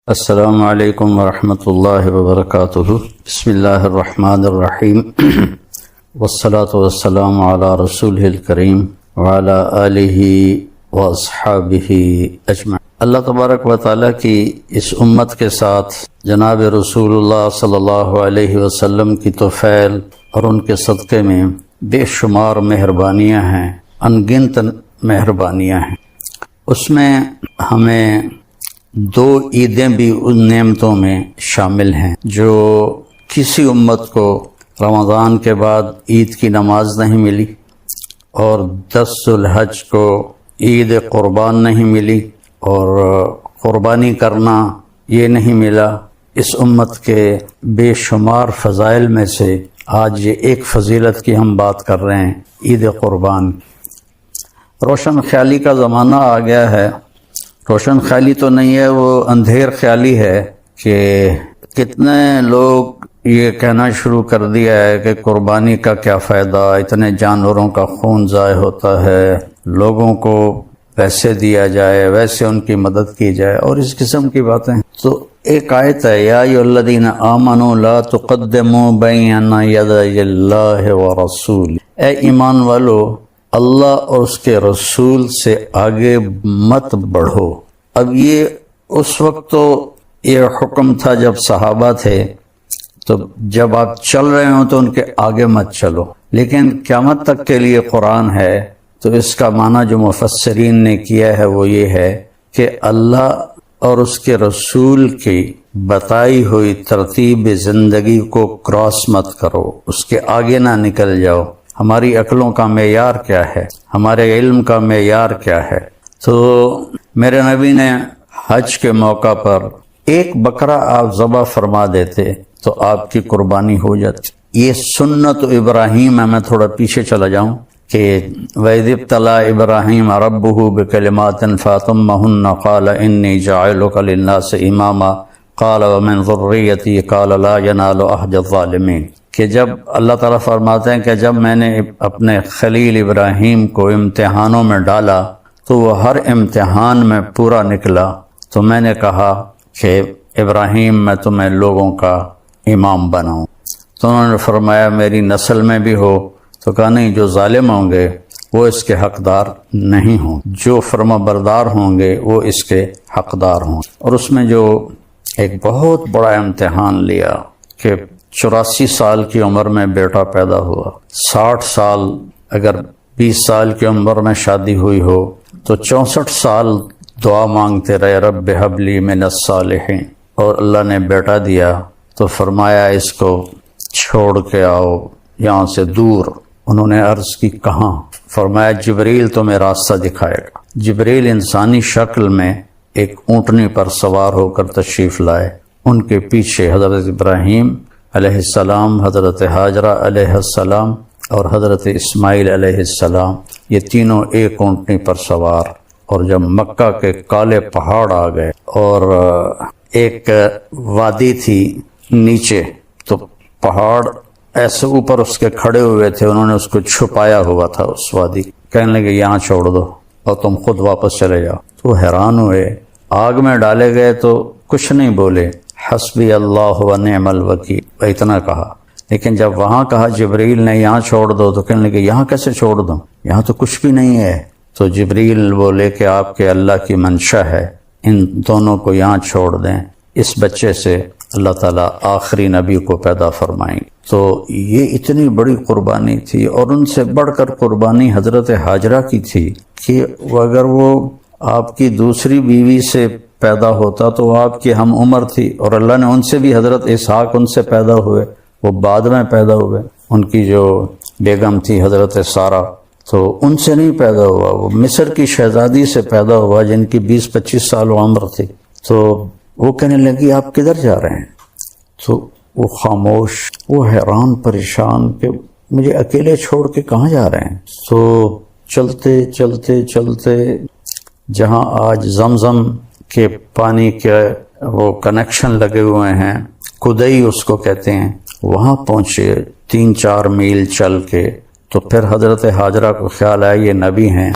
السلام علیکم ورحمۃ اللہ وبرکاتہ۔ بسم اللہ الرحمن الرحیم والصلاة والسلام علی رسولہ الکریم وعلی آلہ واصحابہ اجمعین۔ اللہ تبارک و تعالیٰ کی اس امت کے ساتھ جناب رسول اللہ صلی اللہ علیہ وسلم کی طفیل اور ان کے صدقے میں بے شمار مہربانیاں ہیں، انگنت مہربانیاں ہیں۔ اس میں ہمیں دو عیدیں بھی ان نعمتوں میں شامل ہیں جو کسی امت کو رمضان کے بعد عید کی نماز نہیں ملی، اور 10 ذوالحج کو عید قربان نہیں ملی، اور قربانی کرنا یہ نہیں ملا۔ اس امت کے بے شمار فضائل میں سے آج یہ ایک فضیلت کی ہم بات کر رہے ہیں، عید قربان۔ روشن خیالی کا زمانہ آ گیا ہے۔ روشن خیالی تو نہیں ہے، وہ اندھیر خیالی ہے کہ کتنے لوگ یہ کہنا شروع کر دیا ہے کہ قربانی کا کیا فائدہ، اتنے جانوروں کا خون ضائع ہوتا ہے، لوگوں کو پیسے دیا جائے، ویسے ان کی مدد کی جائے، اور اس قسم کی باتیں۔ تو ایک آیت ہے، یا ایھا الذین آمنوا لا تقدموا بین یدی اللہ ورسولہ، اے ایمان والو اللہ اور اس کے رسول سے آگے مت بڑھو۔ اب یہ اس وقت تو یہ حکم تھا جب صحابہ تھے، تو جب آپ چل رہے ہوں تو ان کے آگے مت چلو، لیکن قیامت تک کے لیے قرآن ہے، تو اس کا معنی جو مفسرین نے کیا ہے وہ یہ ہے کہ اللہ اور اس کے رسول کی بتائی ہوئی ترتیب زندگی کو کراس مت کرو، اس کے آگے نہ نکل جاؤ۔ ہماری عقلوں کا معیار کیا ہے، ہمارے علم کا معیار کیا ہے؟ تو میرے نبی نے حج کے موقع پر ایک بکرا آپ ذبح فرما دیتے تو آپ کی قربانی ہو جاتی۔ یہ سنت ابراہیم ہے۔ میں تھوڑا پیچھے چلا جاؤں کہ وَإِذِ ابْتَلَىٰ إِبْرَاهِيمَ رَبُّهُ بِكَلِمَاتٍ فَأَتَمَّهُنَّ قَالَ إِنِّي جَاعِلُكَ لِلنَّاسِ إِمَامًا قَالَ وَمِنْ ذُرِّيَّتِي قَالَ لَا يَنَالُ عَهْدِ الظَّالِمِينَ، کہ جب اللہ تعالیٰ فرماتے ہیں کہ جب میں نے اپنے خلیل ابراہیم کو امتحانوں میں ڈالا تو وہ ہر امتحان میں پورا نکلا، تو میں نے کہا کہ ابراہیم میں تمہیں لوگوں کا امام بناؤں۔ تو انہوں نے فرمایا میری نسل میں بھی ہو، تو کہا نہیں، جو ظالم ہوں گے وہ اس کے حقدار نہیں ہوں، جو فرما بردار ہوں گے وہ اس کے حقدار ہوں۔ اور اس میں جو ایک بہت بڑا امتحان لیا کہ 84 سال کی عمر میں بیٹا پیدا ہوا، 60 سال اگر 20 سال کی عمر میں شادی ہوئی ہو تو 64 سال دعا مانگتے رہے، رب ھب لی من الصالحین، اور اللہ نے بیٹا دیا تو فرمایا اس کو چھوڑ کے آؤ یہاں سے دور۔ انہوں نے عرض کی کہاں؟ فرمایا جبریل تمہیں راستہ دکھائے گا۔ جبریل انسانی شکل میں ایک اونٹنی پر سوار ہو کر تشریف لائے، ان کے پیچھے حضرت ابراہیم علیہ السلام، حضرت حاجرہ علیہ السلام اور حضرت اسماعیل علیہ السلام، یہ تینوں ایک اونٹنی پر سوار۔ اور جب مکہ کے کالے پہاڑ آ گئے اور ایک وادی تھی نیچے، تو پہاڑ ایسے اوپر اس کے کھڑے ہوئے تھے، انہوں نے اس کو چھپایا ہوا تھا اس وادی، کہنے لگے یہاں چھوڑ دو اور تم خود واپس چلے جاؤ۔ تو حیران ہوئے، آگ میں ڈالے گئے تو کچھ نہیں بولے، حسبی اللہ و نعم الوکیل اتنا کہا، لیکن جب وہاں کہا جبریل نے یہاں چھوڑ دو تو کہنے لگے یہاں کیسے چھوڑ دوں، یہاں تو کچھ بھی نہیں ہے۔ تو جبریل بولے کہ آپ کے اللہ کی منشا ہے، ان دونوں کو یہاں چھوڑ دیں، اس بچے سے اللہ تعالیٰ آخری نبی کو پیدا فرمائیں۔ تو یہ اتنی بڑی قربانی تھی، اور ان سے بڑھ کر قربانی حضرت حاجرہ کی تھی کہ اگر وہ آپ کی دوسری بیوی سے پیدا ہوتا تو آپ کی ہم عمر تھی، اور اللہ نے ان سے بھی حضرت اسحاق ان سے پیدا ہوئے، وہ بعد میں پیدا ہوئے۔ ان کی جو بیگم تھی حضرت سارہ، تو ان سے نہیں پیدا ہوا، وہ مصر کی شہزادی سے پیدا ہوا جن کی 20-25 سال عمر تھی۔ تو وہ کہنے لگی آپ کدھر جا رہے ہیں؟ تو وہ خاموش، وہ حیران پریشان کہ مجھے اکیلے چھوڑ کے کہاں جا رہے ہیں؟ تو چلتے چلتے چلتے جہاں آج زمزم کے پانی کے وہ کنیکشن لگے ہوئے ہیں، کدئی اس کو کہتے ہیں، وہاں پہنچے 3-4 میل چل کے۔ تو پھر حضرت حاجرہ کو خیال آیا یہ نبی ہیں،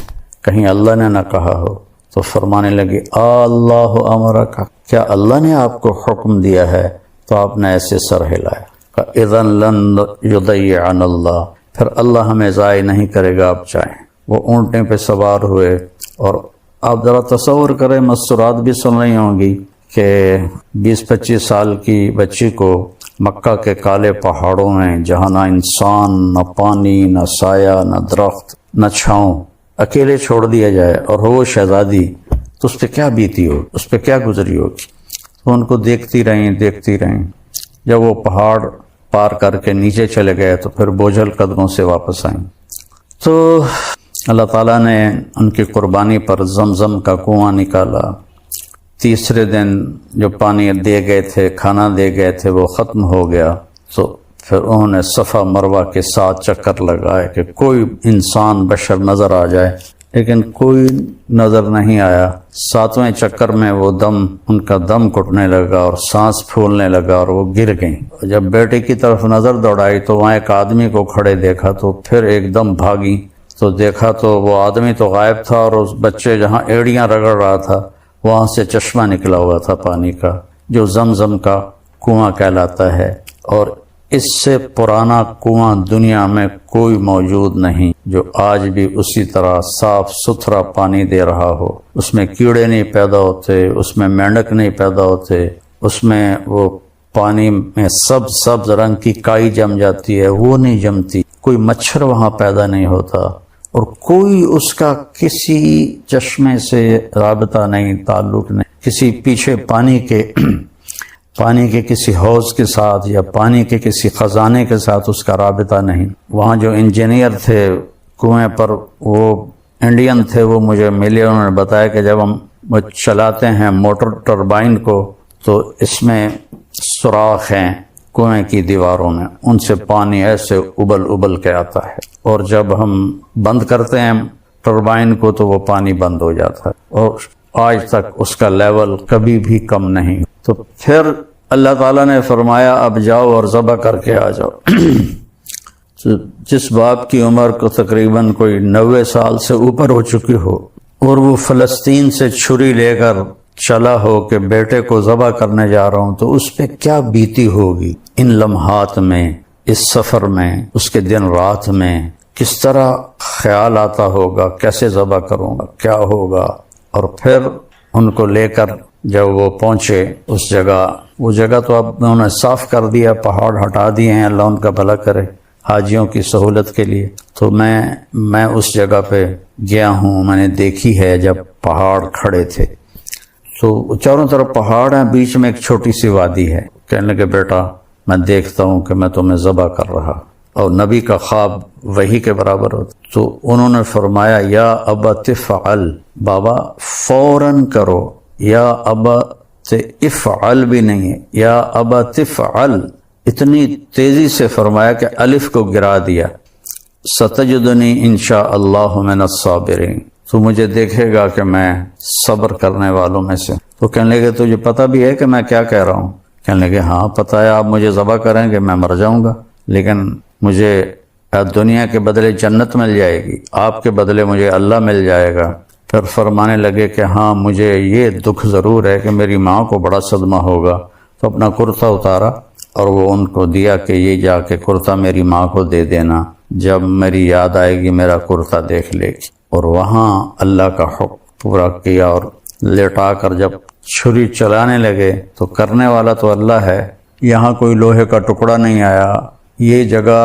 کہیں اللہ نے نہ کہا ہو، تو فرمانے لگی اللہ امرک، کیا اللہ نے آپ کو حکم دیا ہے؟ تو آپ نے ایسے سر ہلایا، اذن لن یضیعن اللہ، پھر اللہ ہمیں ضائع نہیں کرے گا آپ چاہیں۔ وہ اونٹیں پہ سوار ہوئے، اور آپ ذرا تصور کریں، مسرات بھی سن رہی ہوں گی کہ 20-25 سال کی بچی کو مکہ کے کالے پہاڑوں میں، جہاں نہ انسان، نہ پانی، نہ سایہ، نہ درخت، نہ چھاؤں، اکیلے چھوڑ دیا جائے، اور وہ شہزادی، تو اس پہ کیا بیتی ہو، اس پہ کیا گزری ہوگی۔ تو ان کو دیکھتی رہیں۔ جب وہ پہاڑ پار کر کے نیچے چلے گئے تو پھر بوجھل قدموں سے واپس آئیں۔ تو اللہ تعالیٰ نے ان کی قربانی پر زمزم کا کنواں نکالا۔ تیسرے دن جو پانی دے گئے تھے، کھانا دے گئے تھے، وہ ختم ہو گیا۔ تو پھر انہوں نے صفا مروہ کے 7 چکر لگائے کہ کوئی انسان بشر نظر آ جائے، لیکن کوئی نظر نہیں آیا۔ 7ویں چکر میں وہ ان کا دم گھٹنے لگا اور سانس پھولنے لگا اور وہ گر گئیں۔ جب بیٹے کی طرف نظر دوڑائی تو وہاں ایک آدمی کو کھڑے دیکھا، تو پھر ایک دم بھاگی تو دیکھا تو وہ آدمی تو غائب تھا، اور اس بچے جہاں ایڑیاں رگڑ رہا تھا وہاں سے چشمہ نکلا ہوا تھا پانی کا، جو زمزم کا کنواں کہلاتا ہے۔ اور اس سے پرانا کنواں دنیا میں کوئی موجود نہیں جو آج بھی اسی طرح صاف ستھرا پانی دے رہا ہو۔ اس میں کیڑے نہیں پیدا ہوتے، اس میں مینڈک نہیں پیدا ہوتے، اس میں وہ پانی میں سبز رنگ کی کائی جم جاتی ہے، وہ نہیں جمتی، کوئی مچھر وہاں پیدا نہیں ہوتا، اور کوئی اس کا کسی چشمے سے رابطہ نہیں، تعلق نہیں، کسی پیچھے پانی کے کسی حوض کے ساتھ یا پانی کے کسی خزانے کے ساتھ اس کا رابطہ نہیں۔ وہاں جو انجینئر تھے کنویں پر، وہ انڈین تھے، وہ مجھے ملے، انہوں نے بتایا کہ جب ہم چلاتے ہیں موٹر ٹربائن کو تو اس میں سوراخ ہیں کنویں کی دیواروں میں، ان سے پانی ایسے ابل کے آتا ہے، اور جب ہم بند کرتے ہیں ٹربائن کو تو وہ پانی بند ہو جاتا ہے، اور آج تک اس کا لیول کبھی بھی کم نہیں۔ تو پھر اللہ تعالیٰ نے فرمایا اب جاؤ اور ذبح کر کے آ جاؤ۔ جس باپ کی عمر کو تقریباً کوئی 90 سال سے اوپر ہو چکی ہو، اور وہ فلسطین سے چھری لے کر چلا ہو کہ بیٹے کو ذبح کرنے جا رہا ہوں، تو اس پہ کیا بیتی ہوگی ان لمحات میں، اس سفر میں، اس کے دن رات میں، کس طرح خیال آتا ہوگا، کیسے ذبح کروں گا، کیا ہوگا۔ اور پھر ان کو لے کر جب وہ پہنچے اس جگہ، وہ جگہ تو اب انہوں نے صاف کر دیا، پہاڑ ہٹا دیے ہیں، اللہ ان کا بھلا کرے، حاجیوں کی سہولت کے لیے۔ تو میں اس جگہ پہ گیا ہوں، میں نے دیکھی ہے جب پہاڑ کھڑے تھے، تو چاروں طرف پہاڑ ہیں، بیچ میں ایک چھوٹی سی وادی ہے۔ کہنے لگے بیٹا میں دیکھتا ہوں کہ میں تمہیں ذبح کر رہا، اور نبی کا خواب وحی کے برابر ہوتا۔ تو انہوں نے فرمایا یا ابا تفعل، بابا فوراً کرو، یا ابا افعل بھی نہیں ہے، یا ابا تفعل، اتنی تیزی سے فرمایا کہ الف کو گرا دیا۔ ستجدنی انشاء اللہ من الصابرین، تو مجھے دیکھے گا کہ میں صبر کرنے والوں میں سے۔ تو کہنے لگے تجھے پتہ بھی ہے کہ میں کیا کہہ رہا ہوں؟ کہنے لگے ہاں پتہ ہے، آپ مجھے ذبح کریں گے میں مر جاؤں گا، لیکن مجھے دنیا کے بدلے جنت مل جائے گی، آپ کے بدلے مجھے اللہ مل جائے گا۔ پھر فرمانے لگے کہ ہاں مجھے یہ دکھ ضرور ہے کہ میری ماں کو بڑا صدمہ ہوگا۔ تو اپنا کرتا اتارا اور وہ ان کو دیا کہ یہ جا کے کرتا میری ماں کو دے دینا، جب میری یاد آئے گی میرا کرتا دیکھ لے گی۔ اور وہاں اللہ کا حکم پورا کیا، اور لیٹا کر جب چھری چلانے لگے تو کرنے والا تو اللہ ہے، یہاں کوئی لوہے کا ٹکڑا نہیں آیا، یہ جگہ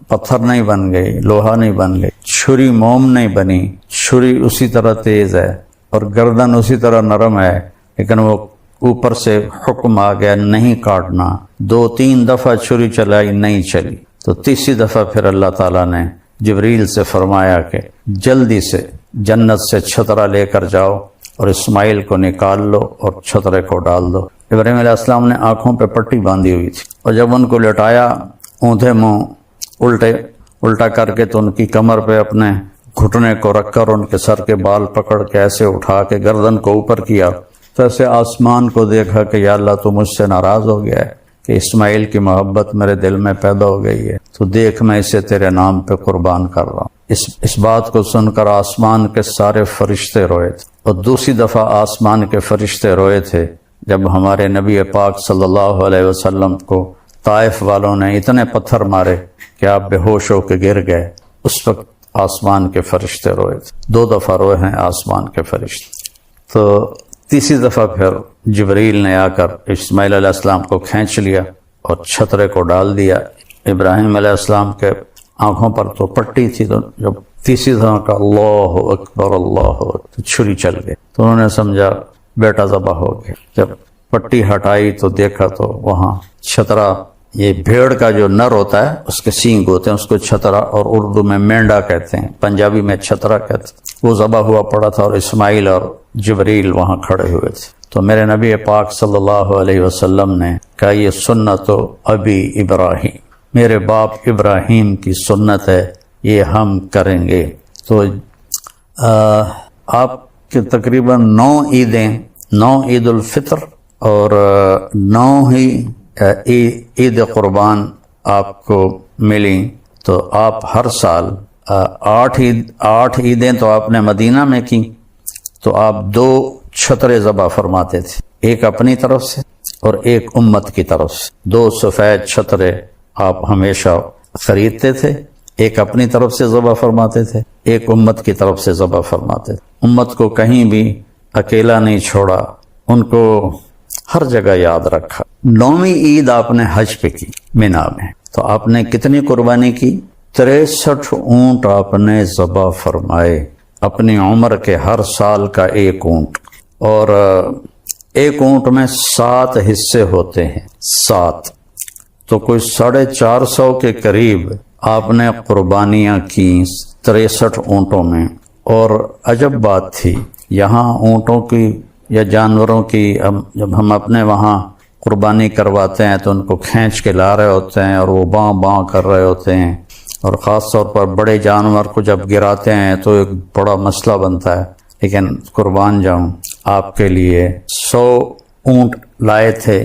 پتھر نہیں بن گئی، لوہا نہیں بن گئی، چھری موم نہیں بنی، چھری اسی طرح تیز ہے اور گردن اسی طرح نرم ہے، لیکن وہ اوپر سے حکم آ گیا نہیں کاٹنا۔ 2-3 دفعہ چھری چلائی نہیں چلی، تو تیسری دفعہ پھر اللہ تعالیٰ نے جبریل سے فرمایا کہ جلدی سے جنت سے چھترا لے کر جاؤ اور اسماعیل کو نکال لو اور چھترے کو ڈال دو۔ ابراہیم علیہ السلام نے آنکھوں پہ پٹی باندھی ہوئی تھی، اور جب ان کو لٹایا اونھے منہ الٹا کر کے، تو ان کی کمر پہ اپنے گھٹنے کو رکھ کر ان کے سر کے بال پکڑ کے ایسے اٹھا کے گردن کو اوپر کیا، تو ایسے آسمان کو دیکھا کہ یا اللہ تو مجھ سے ناراض ہو گیا ہے کہ اسماعیل کی محبت میرے دل میں پیدا ہو گئی ہے، تو دیکھ میں اسے تیرے نام پہ قربان کر رہا ہوں۔ اس بات کو سن کر آسمان کے سارے فرشتے روئے تھے، اور دوسری دفعہ آسمان کے فرشتے روئے تھے جب ہمارے نبی پاک صلی اللہ علیہ وسلم کو طائف والوں نے اتنے پتھر مارے کہ آپ بے ہوش ہو کے گر گئے، اس وقت آسمان کے فرشتے روئے تھے۔ 2 دفعہ روئے ہیں آسمان کے فرشتے۔ تو تیسری دفعہ پھر جبریل نے آ کر اسماعیل علیہ السلام کو کھینچ لیا اور چھترے کو ڈال دیا۔ ابراہیم علیہ السلام کے آنکھوں پر تو پٹی تھی، تو جب تیسری دفعہ کا اللہ اکبر اللہ اکبر، چھری چل گئی تو انہوں نے سمجھا بیٹا ذبح ہو گیا۔ جب پٹی ہٹائی تو دیکھا تو وہاں چھترا، یہ بھیڑ کا جو نر ہوتا ہے اس کے سینگ ہوتے ہیں، اس کو چھترا، اور اردو میں مینڈا کہتے ہیں، پنجابی میں چھترا کہتے ہیں، وہ ذبح ہوا پڑا تھا، اور اسماعیل اور جبریل وہاں کھڑے ہوئے تھے۔ تو میرے نبی پاک صلی اللہ علیہ وسلم نے کہا یہ سنت ابی ابراہیم، میرے باپ ابراہیم کی سنت ہے، یہ ہم کریں گے۔ تو آپ کے تقریباً 9 عیدیں، 9 عید الفطر اور 9 ہی عید قربان آپ کو ملیں۔ تو آپ ہر سال 8 عیدیں تو آپ نے مدینہ میں کی، تو آپ 2 چھترے ذبح فرماتے تھے، ایک اپنی طرف سے اور ایک امت کی طرف سے۔ 2 سفید چھترے آپ ہمیشہ خریدتے تھے، ایک اپنی طرف سے ذبح فرماتے تھے، ایک امت کی طرف سے ذبح فرماتے تھے۔ امت کو کہیں بھی اکیلا نہیں چھوڑا، ان کو ہر جگہ یاد رکھا۔ 9ویں عید آپ نے حج پہ کی مینا میں، تو آپ نے کتنی قربانی کی؟ 63 اونٹ آپ نے ذبح فرمائے، اپنی عمر کے ہر سال کا 1 اونٹ، اور 1 اونٹ میں 7 حصے ہوتے ہیں، 7، تو کوئی 450 کے قریب آپ نے قربانیاں کی 63 اونٹوں میں۔ اور عجب بات تھی، یہاں اونٹوں کی یا جانوروں کی جب ہم اپنے وہاں قربانی کرواتے ہیں تو ان کو کھینچ کے لا رہے ہوتے ہیں اور وہ باں باں کر رہے ہوتے ہیں، اور خاص طور پر بڑے جانور کو جب گراتے ہیں تو ایک بڑا مسئلہ بنتا ہے۔ لیکن قربان جاؤں آپ کے لیے 100 اونٹ لائے تھے،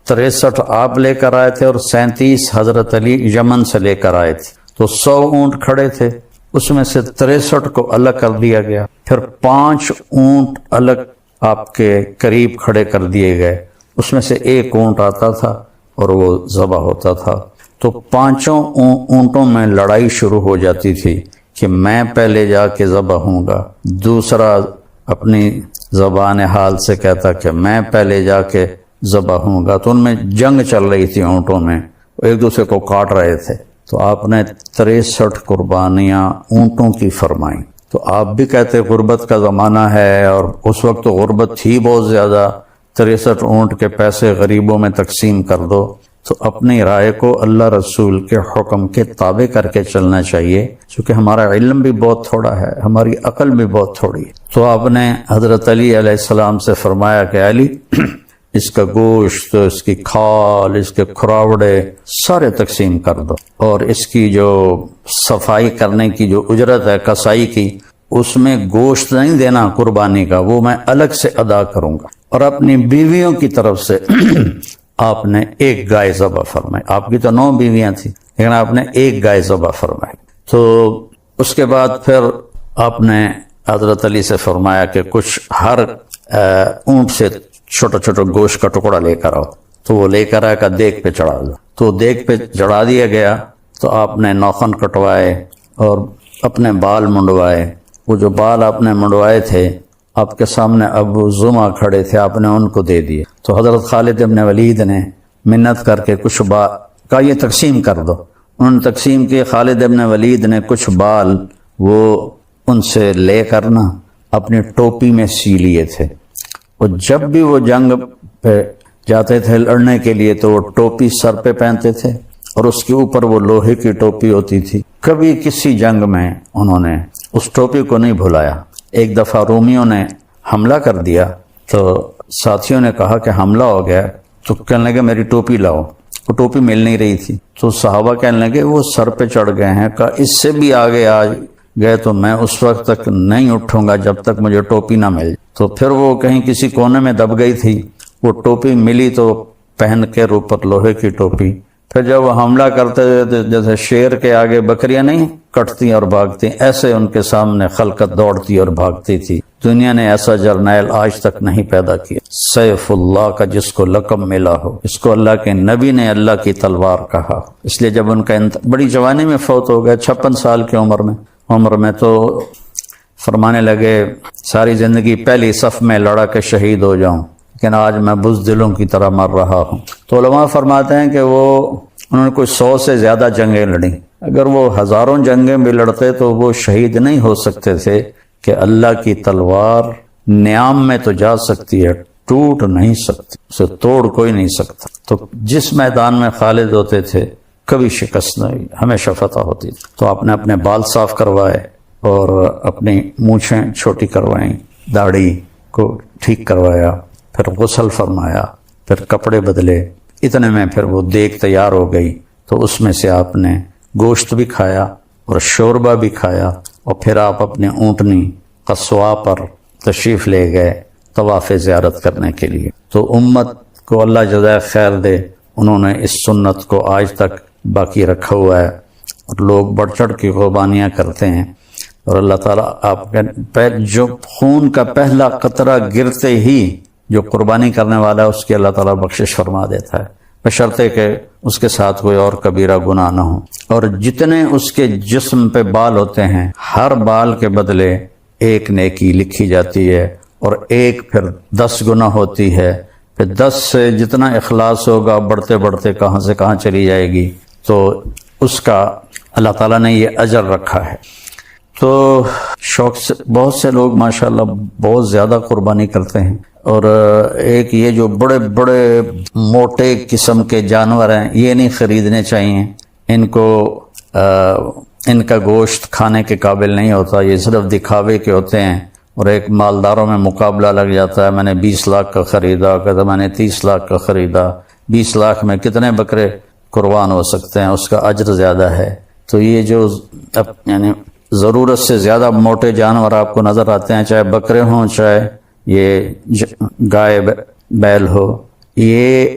63 آپ لے کر آئے تھے، اور 37 حضرت علی یمن سے لے کر آئے تھے، تو 100 اونٹ کھڑے تھے، اس میں سے 63 کو الگ کر دیا گیا، پھر 5 اونٹ الگ آپ کے قریب کھڑے کر دیے گئے، اس میں سے 1 اونٹ آتا تھا اور وہ ذبح ہوتا تھا۔ تو 5 اونٹوں میں لڑائی شروع ہو جاتی تھی کہ میں پہلے جا کے ذبح ہوں گا، دوسرا اپنی زبان حال سے کہتا کہ میں پہلے جا کے ذبح ہوں گا، تو ان میں جنگ چل رہی تھی، اونٹوں میں ایک دوسرے کو کاٹ رہے تھے۔ تو آپ نے 63 قربانیاں اونٹوں کی فرمائیں۔ تو آپ بھی کہتے غربت کا زمانہ ہے، اور اس وقت تو غربت تھی بہت زیادہ، 63 اونٹ کے پیسے غریبوں میں تقسیم کر دو۔ تو اپنی رائے کو اللہ رسول کے حکم کے تابع کر کے چلنا چاہیے، چونکہ ہمارا علم بھی بہت تھوڑا ہے، ہماری عقل بھی بہت تھوڑی ہے۔ تو آپ نے حضرت علی علیہ السلام سے فرمایا کہ علی، اس کا گوشت، اس کی کھال، اس کے کھراوڑے سارے تقسیم کر دو، اور اس کی جو صفائی کرنے کی جو اجرت ہے کسائی کی، اس میں گوشت نہیں دینا قربانی کا، وہ میں الگ سے ادا کروں گا۔ اور اپنی بیویوں کی طرف سے آپ نے 1 گائے ذبح فرمائی، آپ کی تو 9 بیویاں تھیں، لیکن آپ نے 1 گائے ذبح فرمائی۔ تو اس کے بعد پھر آپ نے حضرت علی سے فرمایا کہ کچھ ہر اونٹ سے چھوٹا چھوٹا گوشت کا ٹکڑا لے کر آؤ، تو وہ لے کر آیا کہ دیگ پہ چڑھا دو، تو دیگ پہ چڑھا دیا گیا۔ تو آپ نے ناخن کٹوائے اور اپنے بال منڈوائے، وہ جو بال آپ نے منڈوائے تھے، آپ کے سامنے ابو زمع کھڑے تھے، آپ نے ان کو دے دیے۔ تو حضرت خالد ابن ولید نے منت کر کے کچھ بال کا یہ تقسیم کر دو، انہوں نے تقسیم کیے۔ خالد ابن ولید نے کچھ بال وہ ان سے لے کر نا اپنی ٹوپی میں سی لیے تھے، اور جب بھی وہ جنگ پہ جاتے تھے لڑنے کے لیے تو وہ ٹوپی سر پہ پہنتے تھے، اور اس کے اوپر وہ لوہے کی ٹوپی ہوتی تھی۔ کبھی کسی جنگ میں انہوں نے اس ٹوپی کو نہیں بھلایا۔ ایک دفعہ رومیوں نے حملہ کر دیا، تو ساتھیوں نے کہا کہ حملہ ہو گیا، تو کہنے لگے میری ٹوپی لاؤ، وہ ٹوپی مل نہیں رہی تھی۔ تو صحابہ کہنے لگے وہ سر پہ چڑھ گئے ہیں، کہا اس سے بھی آگے آ گئے تو میں اس وقت تک نہیں اٹھوں گا جب تک مجھے ٹوپی نہ مل۔ تو پھر وہ کہیں کسی کونے میں دب گئی تھی، وہ ٹوپی ملی تو پہن کے اوپر لوہے کی ٹوپی پھر جب وہ حملہ کرتے تھے تو جیسے شیر کے آگے بکریاں نہیں کٹتی اور بھاگتی، ایسے ان کے سامنے خلقت دوڑتی اور بھاگتی تھی۔ دنیا نے ایسا جرنیل آج تک نہیں پیدا کیا، سیف اللہ کا جس کو لقب ملا ہو، اس کو اللہ کے نبی نے اللہ کی تلوار کہا۔ اس لیے جب ان کا بڑی جوانی میں فوت ہو گئے، 56 سال کی عمر میں تو فرمانے لگے ساری زندگی پہلی صف میں لڑا کے شہید ہو جاؤں، لیکن آج میں بزدلوں کی طرح مر رہا ہوں۔ تو علماء فرماتے ہیں کہ انہوں نے کوئی 100 سے زیادہ جنگیں لڑیں، اگر وہ ہزاروں جنگیں بھی لڑتے تو وہ شہید نہیں ہو سکتے تھے کہ اللہ کی تلوار نیام میں تو جا سکتی ہے، ٹوٹ نہیں سکتی، اسے توڑ کوئی نہیں سکتا۔ تو جس میدان میں خالد ہوتے تھے کبھی شکست نہیں، ہمیشہ فتح ہوتی تھی۔ تو آپ نے اپنے بال صاف کروائے اور اپنی مونچھیں چھوٹی کروائیں، داڑھی کو ٹھیک کروایا، پھر غسل فرمایا، پھر کپڑے بدلے، اتنے میں پھر وہ دیگ تیار ہو گئی۔ تو اس میں سے آپ نے گوشت بھی کھایا اور شوربہ بھی کھایا، اور پھر آپ اپنے اونٹنی قصواء پر تشریف لے گئے طواف زیارت کرنے کے لیے۔ تو امت کو اللہ جزائے خیر دے، انہوں نے اس سنت کو آج تک باقی رکھا ہوا ہے، اور لوگ بڑھ چڑھ کی قربانیاں کرتے ہیں، اور اللہ تعالیٰ آپ کے جو خون کا پہلا قطرہ گرتے ہی جو قربانی کرنے والا ہے اس کی اللہ تعالیٰ بخشش فرما دیتا ہے، بشرطے کہ اس کے ساتھ کوئی اور کبیرہ گناہ نہ ہو۔ اور جتنے اس کے جسم پہ بال ہوتے ہیں، ہر بال کے بدلے ایک نیکی لکھی جاتی ہے، اور ایک پھر 10 گنا ہوتی ہے، پھر 10 سے جتنا اخلاص ہوگا بڑھتے بڑھتے کہاں سے کہاں چلی جائے گی۔ تو اس کا اللہ تعالیٰ نے یہ اجر رکھا ہے۔ تو شوق سے بہت سے لوگ ماشاءاللہ بہت زیادہ قربانی کرتے ہیں، اور ایک یہ جو بڑے بڑے موٹے قسم کے جانور ہیں یہ نہیں خریدنے چاہیے، ان کو ان کا گوشت کھانے کے قابل نہیں ہوتا، یہ صرف دکھاوے کے ہوتے ہیں، اور ایک مالداروں میں مقابلہ لگ جاتا ہے، میں نے 20 لاکھ کا خریدا، کہتا میں نے 30 لاکھ کا خریدا۔ 20 لاکھ میں کتنے بکرے قربان ہو سکتے ہیں، اس کا اجر زیادہ ہے۔ تو یہ جو یعنی ضرورت سے زیادہ موٹے جانور آپ کو نظر آتے ہیں، چاہے بکرے ہوں چاہے یہ گائے بیل ہو، یہ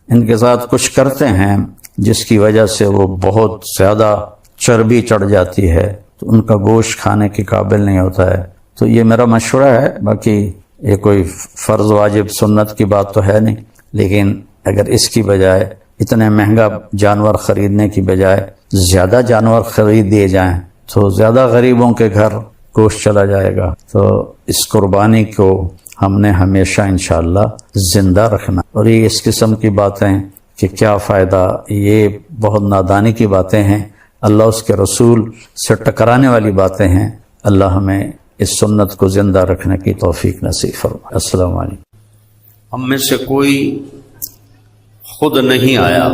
ان کے ساتھ کچھ کرتے ہیں جس کی وجہ سے وہ بہت زیادہ چربی چڑھ جاتی ہے، تو ان کا گوشت کھانے کے قابل نہیں ہوتا ہے۔ تو یہ میرا مشورہ ہے، باقی یہ کوئی فرض واجب سنت کی بات تو ہے نہیں، لیکن اگر اس کی بجائے اتنے مہنگا جانور خریدنے کی بجائے زیادہ جانور خرید دیے جائیں تو زیادہ غریبوں کے گھر گوشت چلا جائے گا۔ تو اس قربانی کو ہم نے ہمیشہ انشاءاللہ زندہ رکھنا، اور یہ اس قسم کی باتیں کہ کیا فائدہ، یہ بہت نادانی کی باتیں ہیں، اللہ اس کے رسول سے ٹکرانے والی باتیں ہیں۔ اللہ ہمیں اس سنت کو زندہ رکھنے کی توفیق نصیب فرمائے۔ السلام علیکم۔ ہم میں سے کوئی خود نہیں آیا،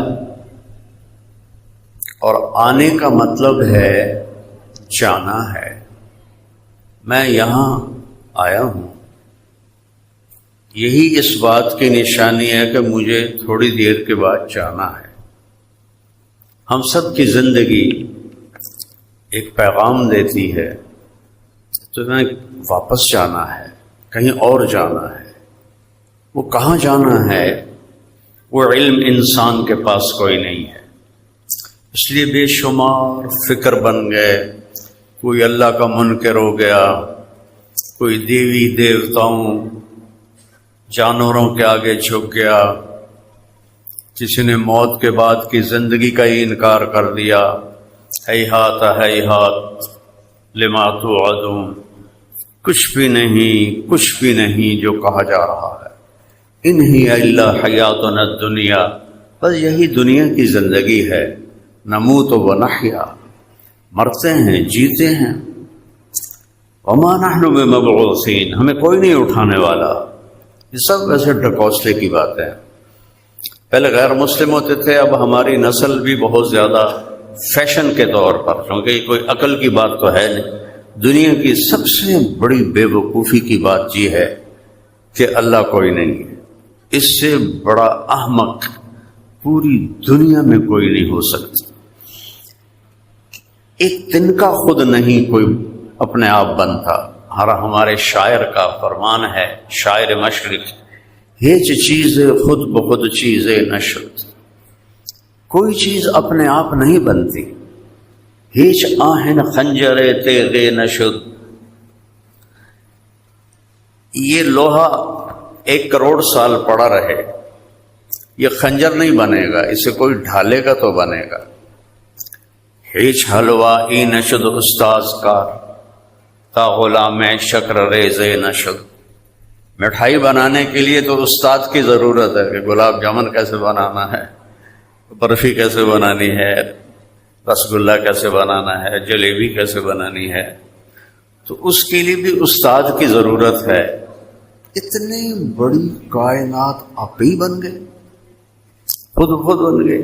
اور آنے کا مطلب ہے جانا ہے۔ میں یہاں آیا ہوں، یہی اس بات کی نشانی ہے کہ مجھے تھوڑی دیر کے بعد جانا ہے۔ ہم سب کی زندگی ایک پیغام دیتی ہے، تمہیں واپس جانا ہے، کہیں اور جانا ہے۔ وہ کہاں جانا ہے وہ علم انسان کے پاس کوئی نہیں ہے، اس لیے بے شمار فکر بن گئے۔ کوئی اللہ کا منکر ہو گیا، کوئی دیوی دیوتاؤں جانوروں کے آگے جھک گیا، کسی نے موت کے بعد کی زندگی کا ہی انکار کر دیا۔ ہیہات ہیہات لما توعدون، کچھ بھی نہیں جو کہا جا رہا ہے۔ ان ہی الا حیاتنا الدنیا، بس یہی دنیا کی زندگی ہے۔ نموت و نحیا، مرتے ہیں جیتے ہیں۔ وما نحن بمبعوثین، ہمیں کوئی نہیں اٹھانے والا۔ یہ سب ویسے ڈھکوسلے کی بات ہے۔ پہلے غیر مسلم ہوتے تھے، اب ہماری نسل بھی بہت زیادہ فیشن کے طور پر، کیونکہ کوئی عقل کی بات تو ہے نہیں۔ دنیا کی سب سے بڑی بے وقوفی کی بات یہ ہے کہ اللہ کوئی نہیں ہے۔ اس سے بڑا احمق پوری دنیا میں کوئی نہیں ہو سکتا۔ ایک دن کا خود نہیں کوئی اپنے آپ بنتا۔ ہمارے شاعر کا فرمان ہے، شاعر مشرق، ہیچ چیز خود بخود چیز نشد۔ کوئی چیز اپنے آپ نہیں بنتی. ہیچ آہن خنجر تیغ نشد. یہ لوہا 1 کروڑ سال پڑا رہے، یہ خنجر نہیں بنے گا، اسے کوئی ڈھالے گا تو بنے گا. ہیچ حلوہ ای نشد استاذ کار، تا غلام شکر ریز نشد. مٹھائی بنانے کے لیے تو استاد کی ضرورت ہے کہ گلاب جامن کیسے بنانا ہے، برفی کیسے بنانی ہے، رسگلہ کیسے بنانا ہے، جلیبی کیسے بنانی ہے، تو اس کے لیے بھی استاد کی ضرورت ہے. اتنی بڑی کائنات آپ ہی بن گئے، خود بن گئے.